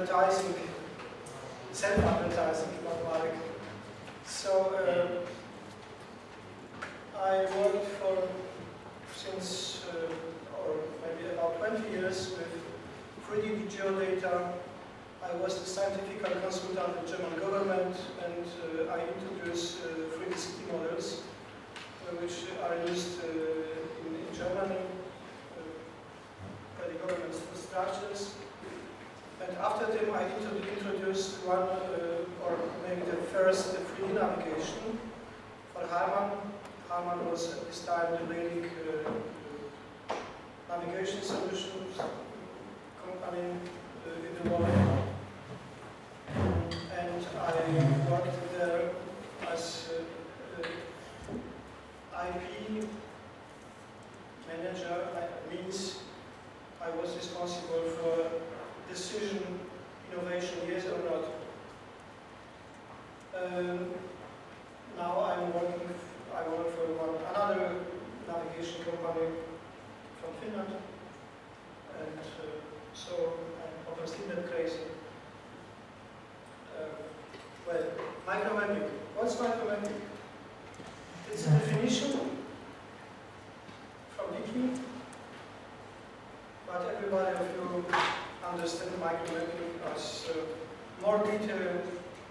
advertising, self-advertising about Marek. So I worked for since or maybe about 20 years with 3D geodata. I was the scientific consultant of the German government, and I introduced 3D city models, which are used in Germany by the government structures. And after them, I introduced one, or maybe the first 3D navigation for Harman. Harman was at this time the leading navigation solutions company in the world. And I worked there as IP manager. Means I was responsible for decision, innovation, yes or not. Now I work for another navigation company from Finland, and so I'm obviously not crazy. Well, micromapping. What's micromapping? It's a definition from Wiki, but everybody of you understand micromapping as more detail,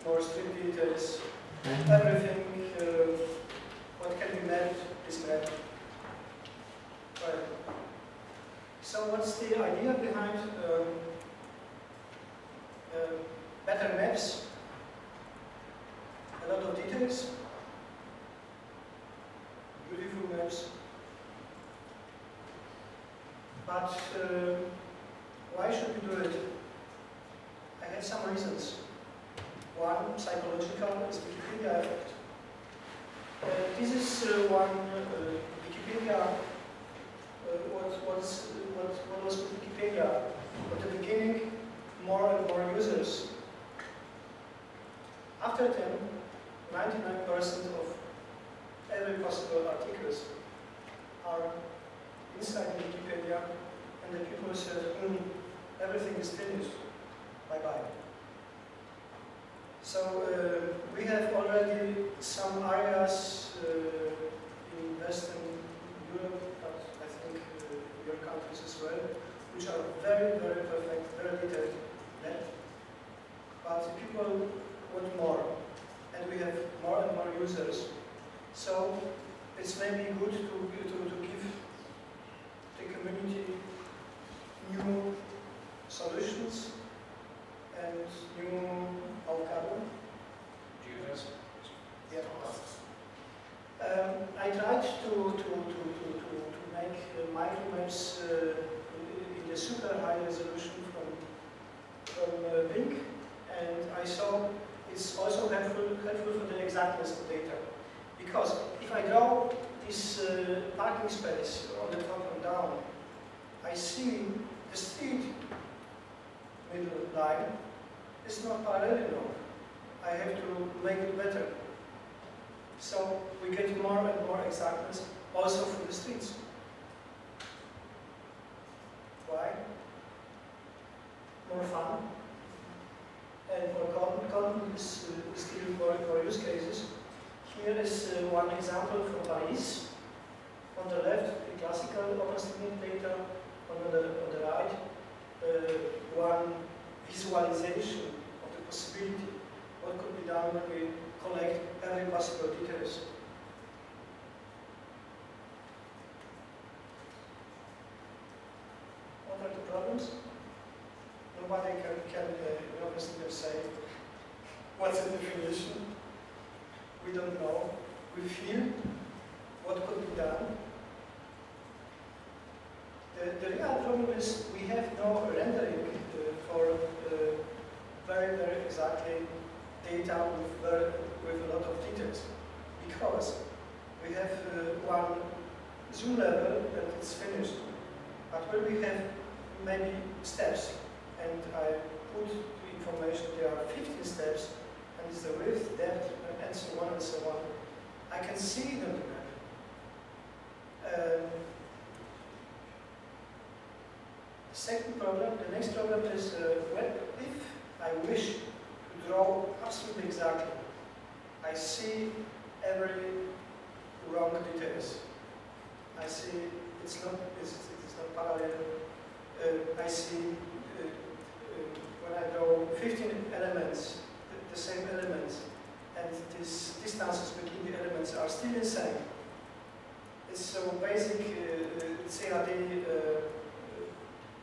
more strict details, everything what can be mapped is mapped. Right. So what's the idea behind better maps? A lot of details, beautiful maps, but why should we do it? I had some reasons. One, psychological, is Wikipedia effect. This is one Wikipedia. What was Wikipedia? At the beginning, more and more users. After 99% of every possible articles are inside Wikipedia, and the people said, everything is finished. Bye-bye. So we have already some areas in Western Europe, but I think your countries as well, which are very, very perfect, very detailed net. But people want more, and we have more and more users. So it's maybe good to give the community new solutions and new vocabulary. Yeah. I tried to make micromaps in the super high resolution from Bing, and I saw it's also helpful for the exactness of data. Because if I draw this parking space on the top and down, I see the street middle line is not parallel enough. I have to make it better. So we get more and more exactness also for the streets. Why? More fun. And more content is still more use cases. Here is one example from Paris. On the left, the classical OpenStreetMap data. On the right, one visualization of the possibility. What could be done when we collect every possible details. What are the problems? Nobody can obviously say what's the definition. We don't know. We feel what could be done. The real problem is we have no rendering for very, very exactly data with a lot of details, because we have one zoom level and it's finished. But when we have maybe steps, and I put the information, there are 15 steps, and it's the width, depth, and so on and so on. I can see it on the map. Second problem, the next problem is if wish to draw absolutely exactly, I see every wrong details. I see it's not parallel. I see when I draw 15 elements, the same elements, and these distances between the elements are still the same. It's so basic CAD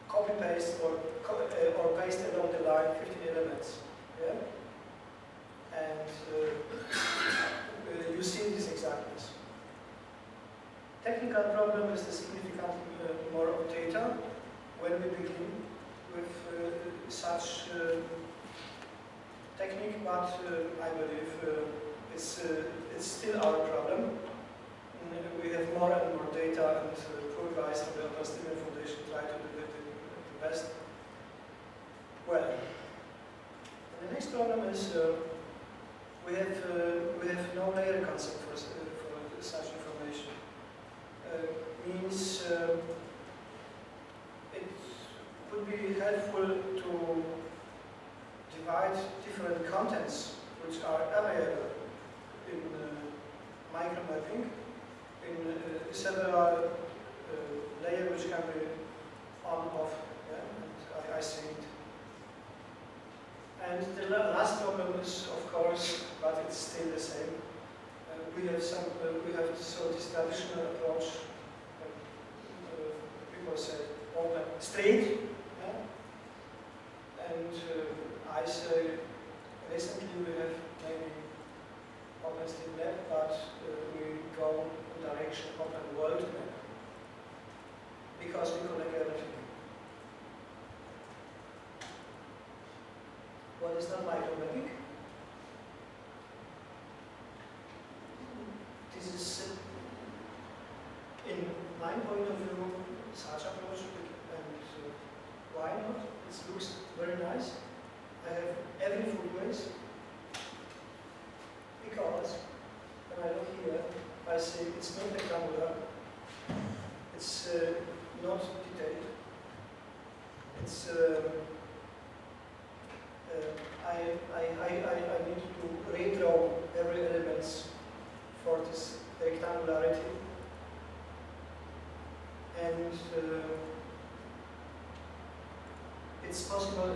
copy paste or paste along the line 15 elements. Yeah? And you see this exactness. Technical problem is the significant more of data when we begin with such technique, but I believe it's still our problem. We have more and more data, and poor guys from the Palestinian Foundation try to do the best. Well, and the next problem is we have no layer concept for such information. Means it would be helpful to divide different contents which are available in micromapping in several layers which can be on off. Yeah? And I see it. And the last problem is, of course, but it's still the same. We have this traditional approach. People say open straight, yeah? And I say recently we have maybe open street map, but we go in direction open world map because we connect everything. What is not micromapping? This is, in my point of view, such approach, and why not? It looks very nice. I have every footways because when I look here, I see it's not rectangular, it's not detailed, it's I need to redraw every element for this rectangularity, and it's possible. I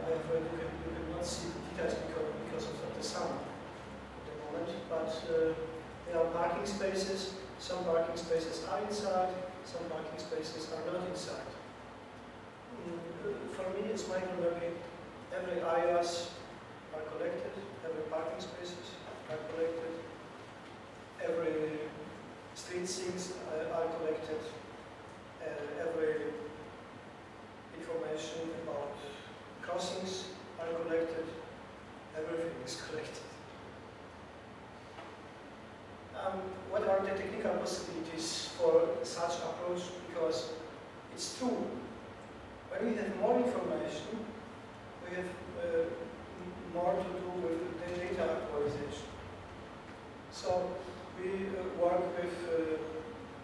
have heard you cannot see the details because of the sound at the moment, but there are parking spaces. Some parking spaces are inside, some parking spaces are not inside. For me, it's micromapping. Every areas are collected, every parking spaces are collected, every street scenes are collected, every information about crossings are collected, everything is collected. What are the technical possibilities for such approach? Because it's true. When we have more information, we have more to do with the data actualization. So we work with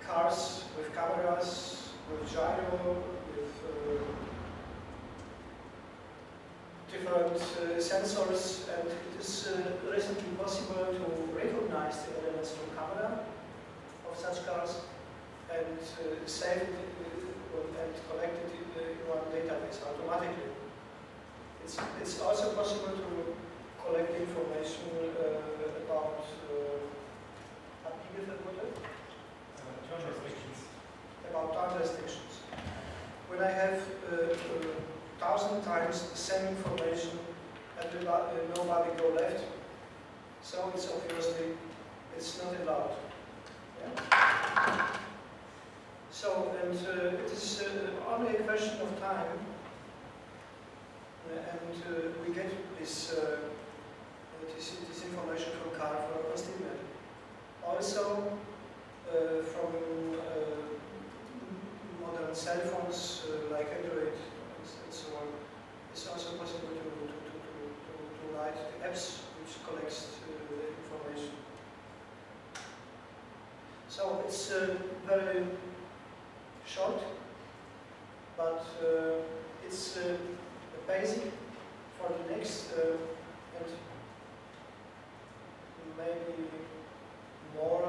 cars, with cameras, with gyro, with different sensors, and it is recently possible to recognize the elements from camera of such cars and save it and collect it in one database automatically. It's also possible to collect information about turn restrictions. When I have 1,000 times the same information and nobody go left, so it's obviously it's not allowed. Yeah? So, and it is only a question of time, and we get this information from car for estimate. Also from modern cell phones like Android and so on, it's also possible to write the apps which collects the information. So it's very short, but it's basic for the next and maybe more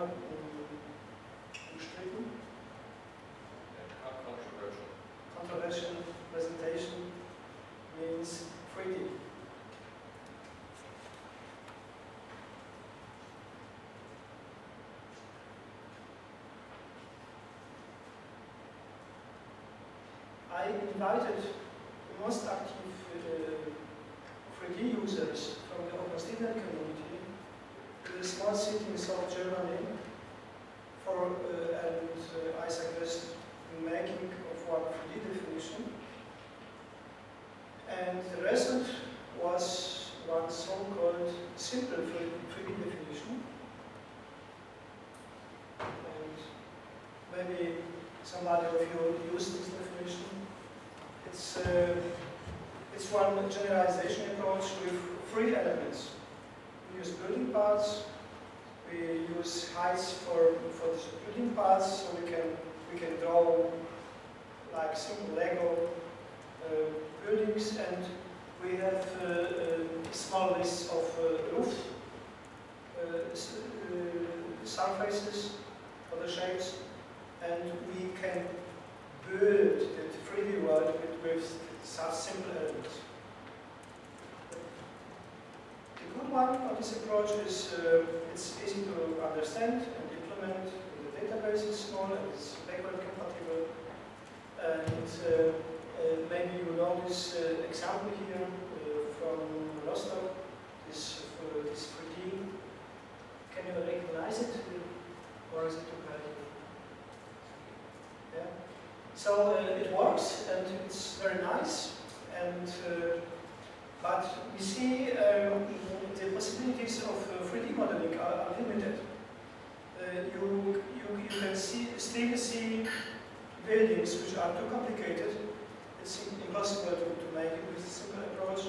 umstritten, controversial presentation means 3D. I invited the most active 3D users from the OpenStreetMap community to the small city in South Germany for, and I suggest making of one 3D definition. And the result was one so-called simple 3D definition. And maybe somebody of you used this definition. It's one generalization approach with 3 elements. We use building parts, we use heights for the building parts, so we can draw like simple Lego buildings, and we have a small list of roof surfaces for the shapes, and we can build the 3D world with such simple elements. The good one of this approach is it's easy to understand and implement. The database is small and it's backward compatible. And maybe you know this example here from Rostock, this 3D. Can you recognize it? Or is it too bad? Yeah. So it works and it's very nice, and but we see the possibilities of 3D modeling are limited. You can still see buildings which are too complicated. It's impossible to make it with a simple approach,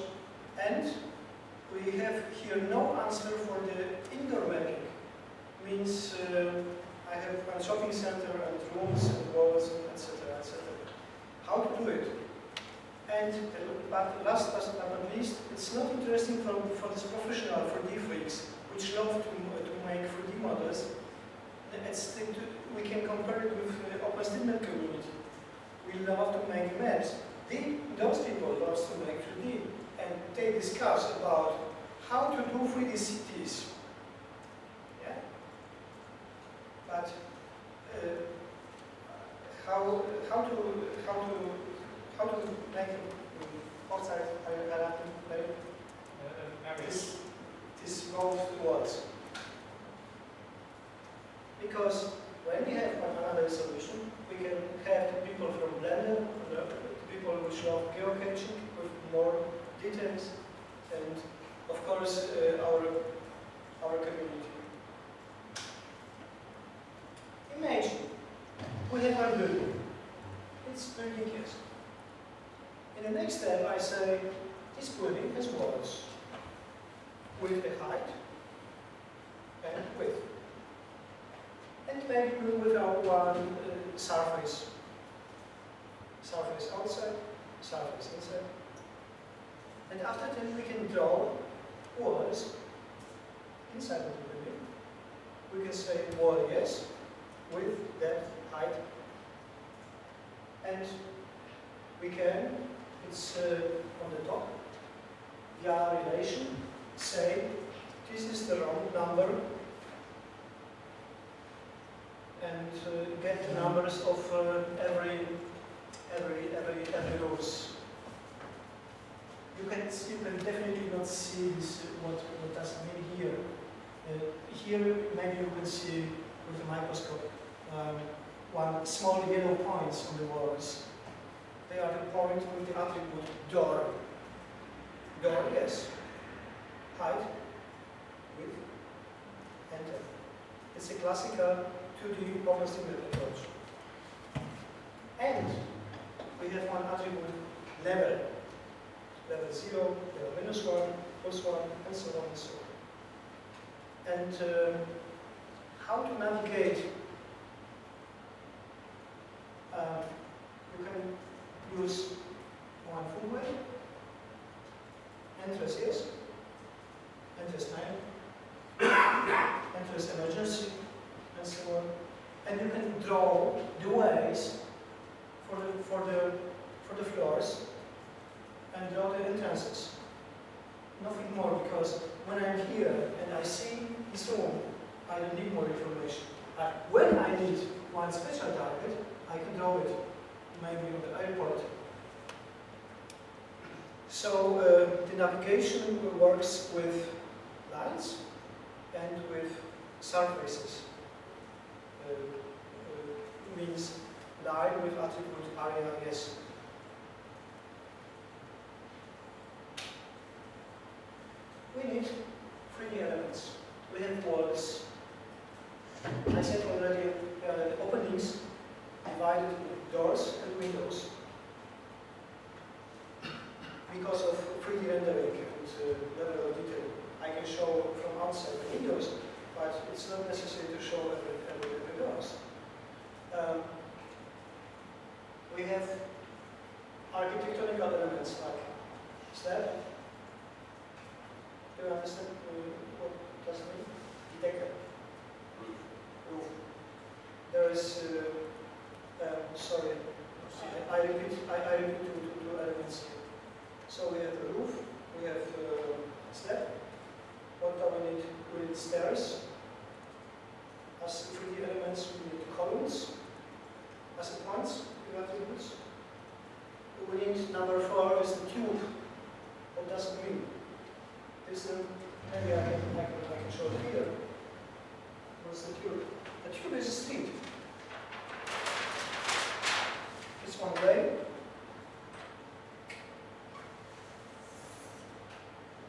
and we have here no answer for the indoor mapping. Means I have a shopping center and rooms and walls, etc., etc. How to do it? And but last but not least, it's not interesting for this professional 3D freaks, which love to make 3D models. We can compare it with the OpenStreetMap community. We love to make maps. Those people love to make 3D, and they discuss about how to do 3D cities. Yeah? But how to make outside this both words? Because when we have another solution, we can have the people from Blender, the people which love geocaching with more details, and of course our community. Imagine we have one building. It's building, yes. In the next step, I say this building has walls with a height and width, and maybe without one surface outside, surface inside. And after that, we can draw walls inside of the building. We can say wall yes, with depth, height, and we can, it's on the top, via relation, say this is the round number, and get the numbers of every rows. You can definitely not see this, what does it mean here. Here maybe you can see with a microscope one small yellow points on the walls. They are the point with the attribute door. Door, yes. Height, width, and depth. It's a classical 2D OpenStreetMap approach. And we have one attribute level. Level 0, level -1, +1, and so on and so on. And how to navigate? You can use one full way, entrance yes, entrance time, entrance emergency, and so on. And you can draw the ways for the floors and draw the entrances. Nothing more, because when I'm here and I see this room, I don't need more information. But when I need one special target, I can draw it, maybe on the airport. So the navigation works with lines and with surfaces. Means line with attribute area, yes. We need 3D elements. We have walls. I said already the openings divided into doors and windows. Because of 3D rendering and level of detail, I can show from outside the windows, but it's not necessary to show every doors. We have architectonic elements like slab. Do you understand what does it mean? Decker. Roof. There is, sorry, I repeat two elements here. So we have the roof, we have slab. What do we need? We need stairs. As 3D elements, we need columns. As points, attributes. We need number 4 is the tube. What does it mean? Maybe I can show it here. What's the tube? The tube is a street. It's one way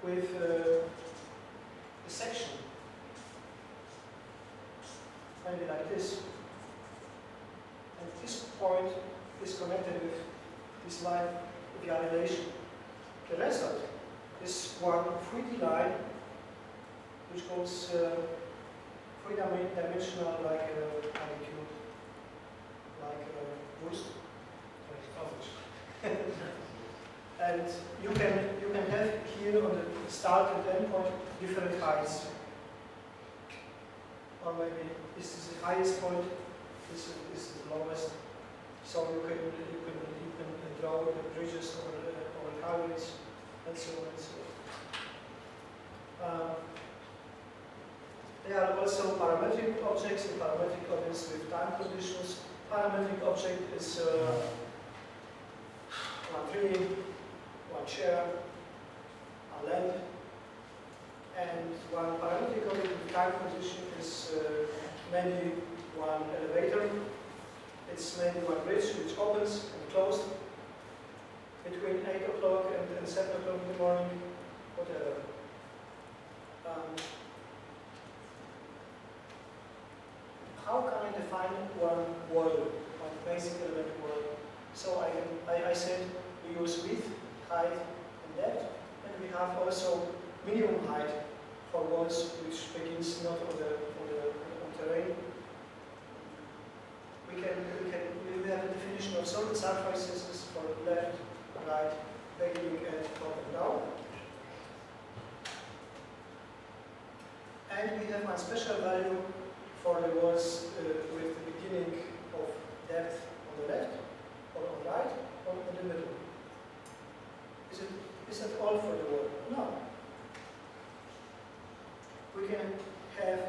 with a section, maybe like this. And this point is connected with this line of the elevation. The result is one 3D line which goes 3-dimensional like a tube, like a boost. And you can have here on the start and end point different heights. Or maybe this is the highest point, this is the lowest. So you can draw the bridges or highways and so on and so on. There are also parametric objects and parametric objects with time conditions. Parametric object is one tree, one chair, a lamp, and one parametric object with time condition is maybe one elevator. It's maybe one bridge which opens and closes between 8 o'clock and 7 o'clock in the morning, whatever. How can I define one wall, one basic element wall? So I said we use width, height, and depth, and we have also minimum height for walls which begins not on terrain. We have a definition of solid surfaces for left, right, beginning, and top and down. And we have one special value for the walls with the beginning of depth on the left, or on the right, or in the middle. Is that all for the wall? No. We can have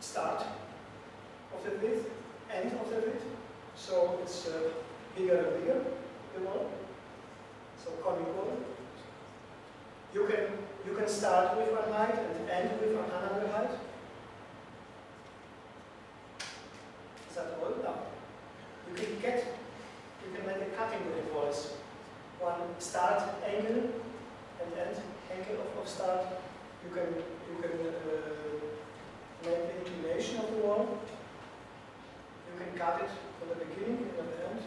start of the width, end of the width, so it's bigger and bigger, the wall. So conic wall. You can start with one height and end with another height. Is that all? No. You can make a cutting with the walls. One start angle and end angle of start. You can make the inclination of the wall. You can cut it from the beginning and at the end.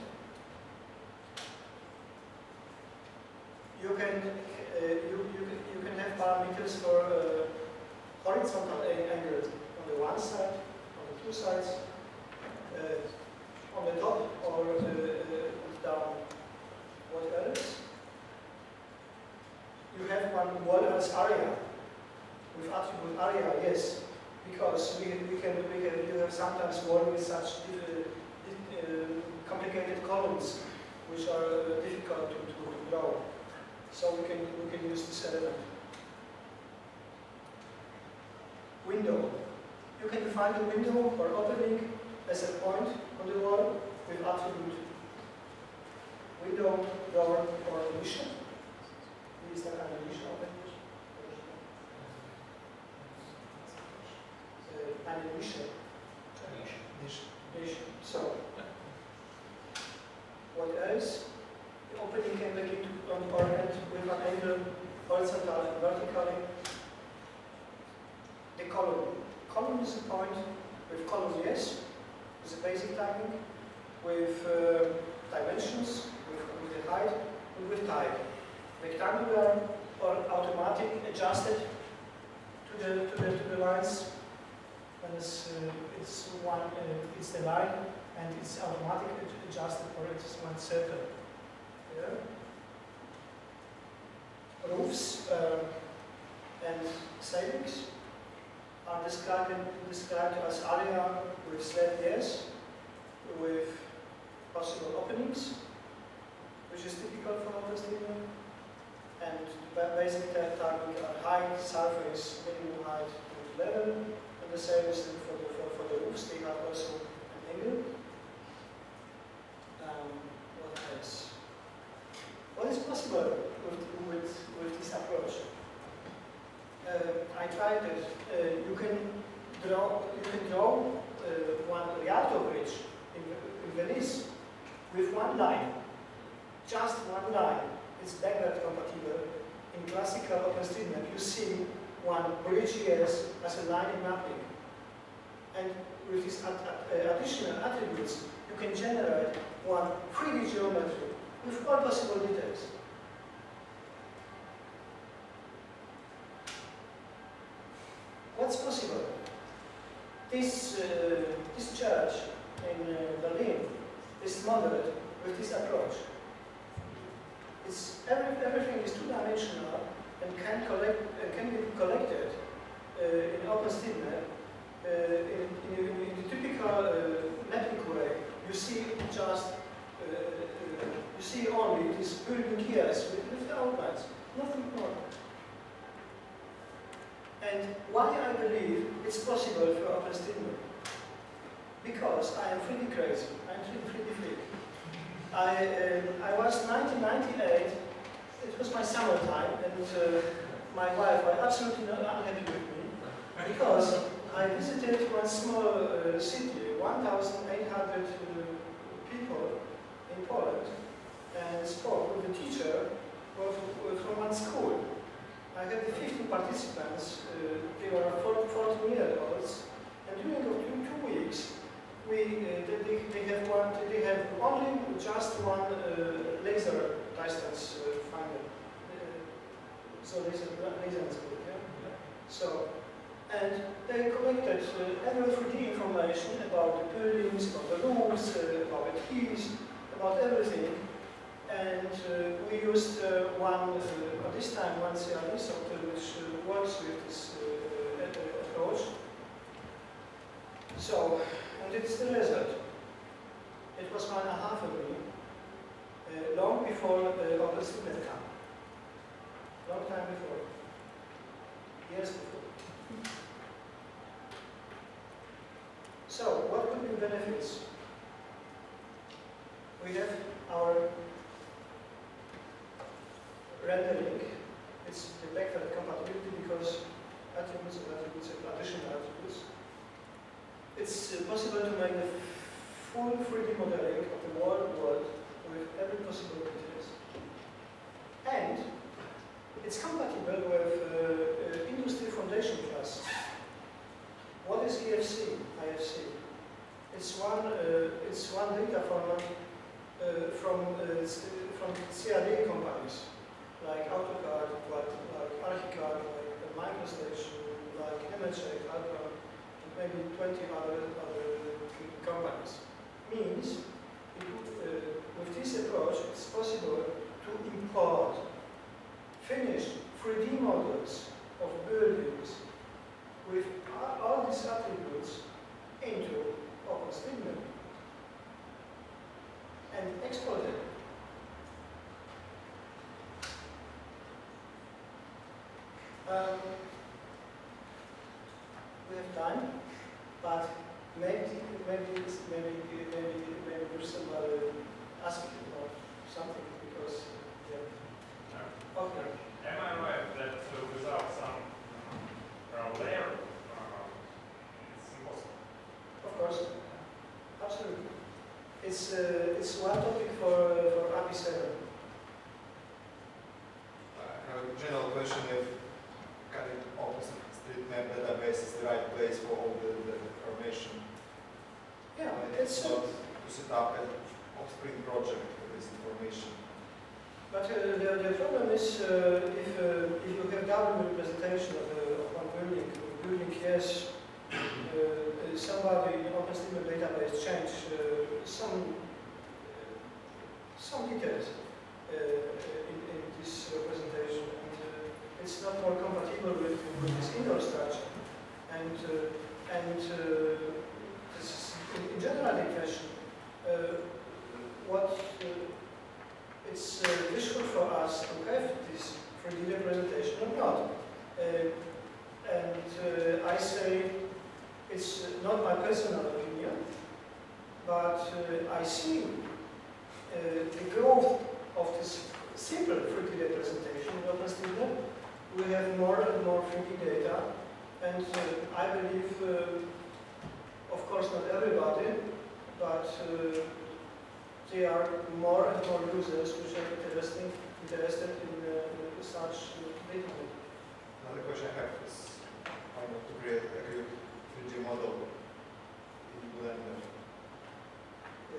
You can have parameters for horizontal angle on the one side, on the two sides, on the top or down. What else? you have one wall as area, with attribute area, yes, because you have sometimes wall with such complicated columns which are difficult to draw. So we can use this element. Window. You can define the window or opening as a point on the wall with attribute window, door, or niche. Is that kind of niche opening? Niche. So, what else? The opening can be orient with an angle, horizontal and vertically. The column. Column is a point with column, yes, with a basic tagging, with dimensions, with the height, and with type. Rectangular or automatic adjusted to the lines. And it's the line, and it's automatic adjusted, or it's one circle. Yeah. Roofs and ceilings are described as area with slab, yes, with possible openings, which is typical for OpenStreetMap. And basic tagging are height, surface, minimum height, and level. And the same is for the roofs. They have also an angle. What else? What is possible with this approach? I tried it. You can draw one Rialto bridge in Venice with one line, just one line. It's backward compatible. In classical OpenStreetMap, you see one bridge yes as a line in mapping, and with these additional attributes, you can generate one 3D geometry with all possible details. What's possible? This church in Berlin is modeled with this approach. Everything is two-dimensional and can be collected in OpenStreetMap in the typical mapping way. You see only these building gears with the outlines, nothing more. And why I believe it's possible for OpenStreetMap? Because I am 3D crazy. I'm 3D freak. I was 1998. It was my summertime, and my wife was absolutely not unhappy with me because I visited one small city, 1,800 people in Poland, and spoke with a teacher from one school. I had 15 participants. They were 14-year-olds, and during 2 weeks, they have only just one laser distance finder. So laser school, yeah. So, and they collected every 3D information about the buildings, about the roofs, about the keys, about everything. And we used at this time, one CRE software which works with this approach. So, and it's the result. It was 1.5 years, long before OpenStreetMap came. Long time before. Years before. So, what could be benefits? We have our rendering. It's the backward compatibility because attributes and additional attributes. It's possible to make a full 3D modeling of the world with every possible details. And it's compatible with industry foundation class. What is EFC? IFC? It's one data format from CAD companies like AutoCAD, like Archicad, like MicroStation, like MHA, Alpha, and maybe 20 other companies. Means with this approach, it's possible to import finish 3D models of buildings with all these attributes into OpenStreetMap and export it. We have time, but maybe there's somebody asking about something because okay. Am I right that without some layer, it's impossible? Of course, absolutely. It's one topic for API 7. I have a general question if kind of OpenStreetMap database is the right place for all the information. Yeah, it's not to set up an offspring project for this information. But the problem is if you have double representation of one building, yes, somebody in OpenStreetMap database change some details in this representation, and it's not more compatible with this indoor structure. And this is in general the question what it's useful for us to have this 3D representation or not. I say it's not my personal opinion, but I see the growth of this simple 3D representation in OpenStreetMap. We have more and more 3D data, and I believe, of course not everybody, but there are more and more users which are interested in such data. Another question I have is how to create a 3D model in Blender.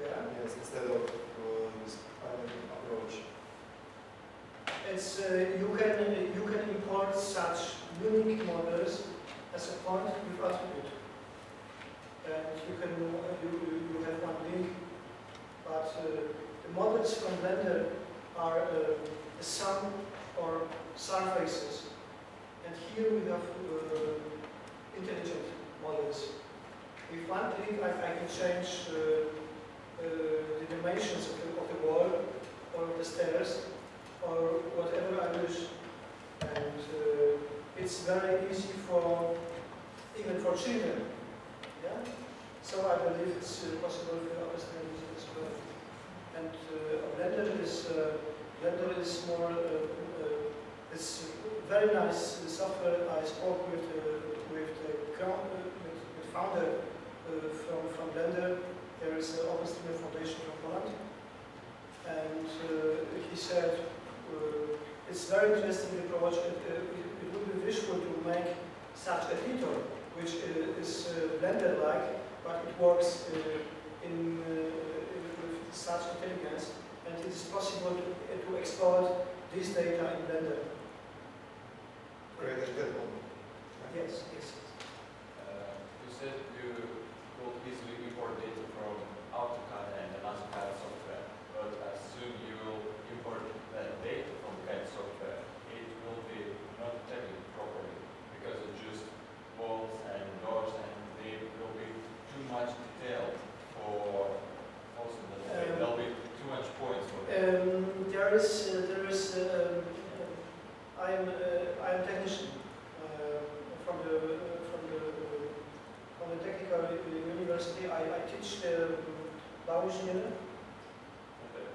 Yeah. Yes, instead of this pattern approach. It's you can import such unique models as a point with attribute, and you have one link. But the models from Blender are a sum or surfaces, and here we have intelligent models. With one click, I can change the dimensions of the wall or the stairs or whatever I wish, and it's very easy even for children. Yeah. So I believe it's possible for other users as well. And Blender is more. It's very nice software. I spoke with the founder from Blender. There is an OpenStreetMap Foundation from Poland, and he said it's very interesting approach. It would be wishful to make such a editor, which is Blender-like, but it works with such intelligence, and it is possible to export this data in Blender. Great, Yes. You said you could easily import data from AutoCAD and another CAD software, but as soon you will import that data from CAD software, it will be not technically properly because it's just walls and doors, and they will be too much detailed for also there'll be too much points for them. I am a technician from the technical university. I teach Bauingenieur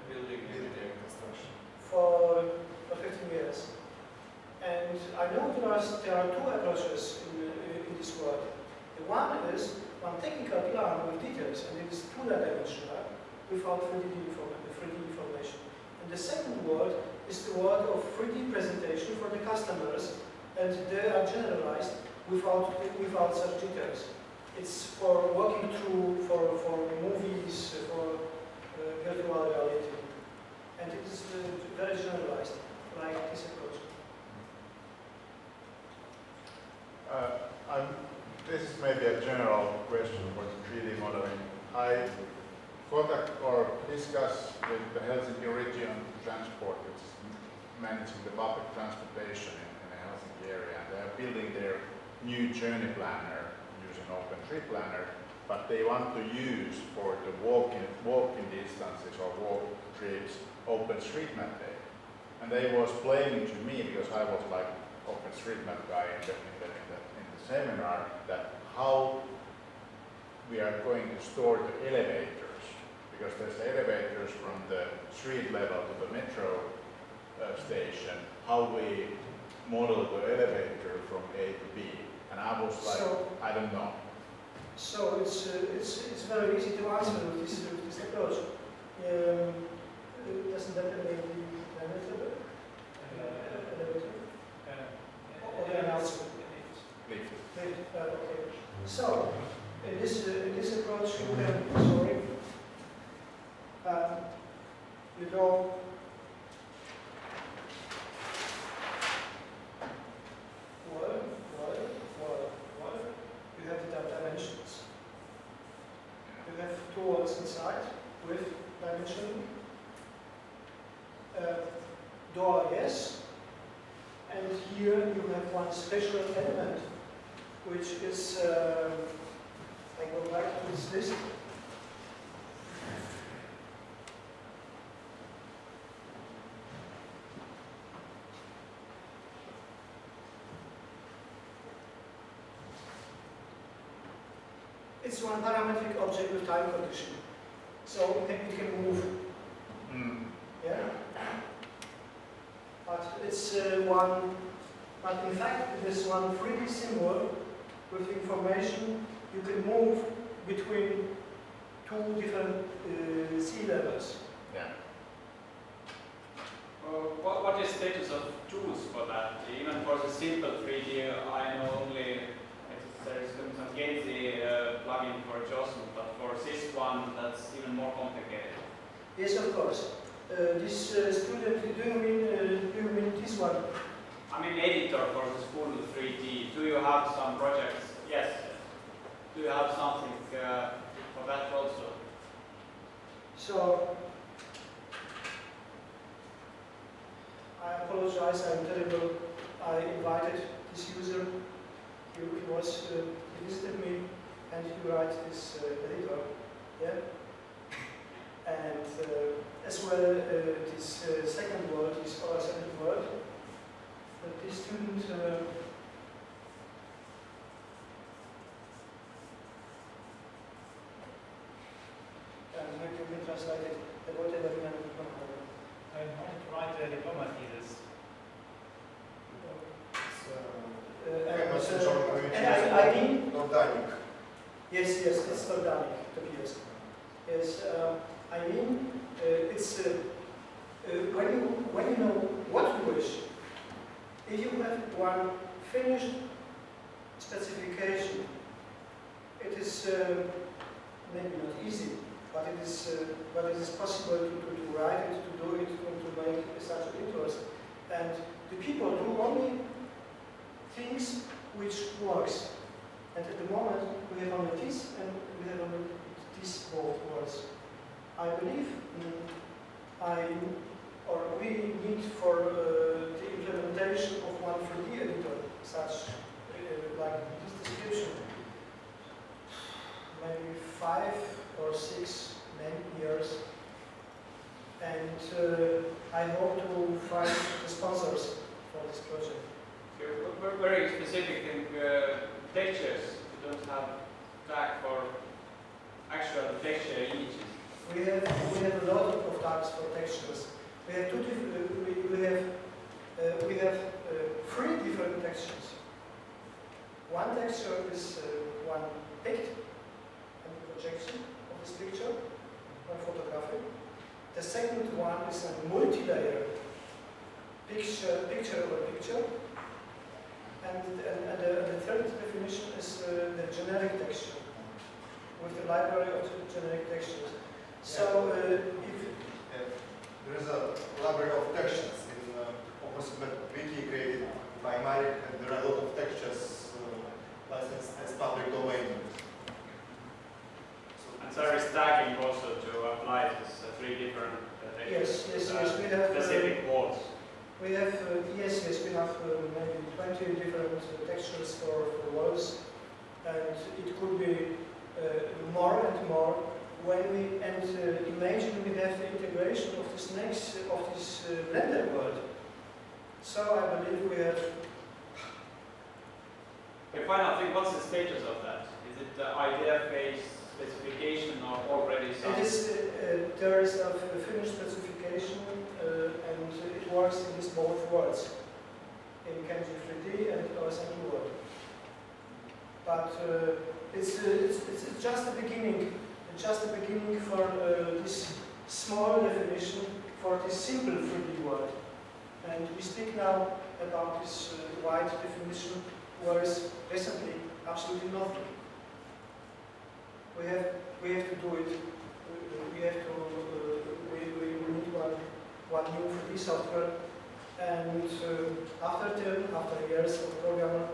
Building engineering construction for 15 years, and I know there are two approaches in this world. The one is one technical plan with details, and it is two-dimensional without 3D information. And the second world is the world of 3D presentation for the customers, and they are generalized without such details. It's for working through for movies, for virtual reality, and it is very generalized, like this approach. This is maybe a general question for the 3D modeling. I contact or discuss with the Helsinki region transport, which is managing the public transportation in the Helsinki area, and they are building their new journey planner using OpenTripPlanner, but they want to use for the walking distances or walk trips OpenStreetMap data. And they was blaming to me, because I was like OpenStreetMap guy in the seminar, that how we are going to store the elevators, because there's elevators from the street level to the metro station, how we model the elevator from A to B. And I was like, So- I don't know. So it's very easy to answer with this approach. Doesn't that mean the elevator? Or the announcement? Lift. Okay. So in this approach you can you draw water. You have the dimensions. You have two walls inside with dimension. Door, yes. And here you have one special element, which is, I go back to this list. It's one parametric object with time condition. So it can move. Yeah? But it's but in fact it is one 3D symbol with information you can move between two different sea levels. Yeah. What is status of tools for that? Even for the simple 3D, I know only there is some Gazy plugin for adjustment, but for this one, that's even more complicated. Yes, of course. This student, do you mean this one? I mean editor for this full 3D. Do you have some projects? Yes. Do you have something for that also? So, I apologize, I'm terrible. I invited this user. He visited me and he writes this editor. Yeah? And as well, this second word is our second word. But this student and you can translate it. Whatever we have I wanted to write a diploma thesis. I mean, Organic. yes, it's organic, yes. Yes, I mean, it's when you know what you wish, if you have one finished specification, it is maybe not easy, but it is possible to write it, to do it, to make such interest. And the people do only things which works. And at the moment we have only this and we have only these both words. I believe we need for the implementation of one 3D editor, such like this description, maybe 5 or 6 years. And I hope to find the sponsors for this project. We're very specific in textures. We don't have tag for actual texture images. We have a lot of tags for textures. We have we have 3 different textures. One texture is one pict and projection of this picture, one photography. The second one is a multi-layer picture over picture. And the third definition is the generic texture, with the library of generic textures. So, there is a library of textures in OpenStreetMap wiki created by Marek, and there are a lot of textures licensed as public domain. And there is tagging also to apply this 3 different textures. Yes, we have specific words. We have, yes, we have maybe 20 different textures for walls, and it could be more and more. When we imagine we have the integration of this next of this blender world. So I believe we have. Okay, final thing. What's the status of that? Is it the idea phase specification or already some? It is. There is a finished specification, and it works in these both worlds, in Kenji 3D and OSME world. But it's just the beginning. Just the beginning for this small definition for this simple 3D world. And we speak now about this wide definition, whereas recently absolutely nothing. We have to do it. We have to. We need one new 3D software. And after years of programmer,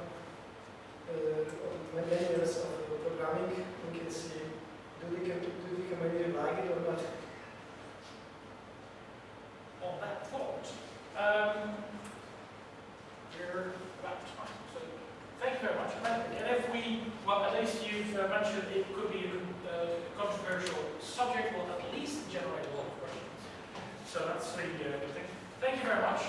many years of programming, we can see. Do the community like it or not? On that thought, we're about time. So thank you very much. And if at least you've mentioned it could be a controversial subject, will at least generate a lot of questions. So that's the good thing. Thank you very much.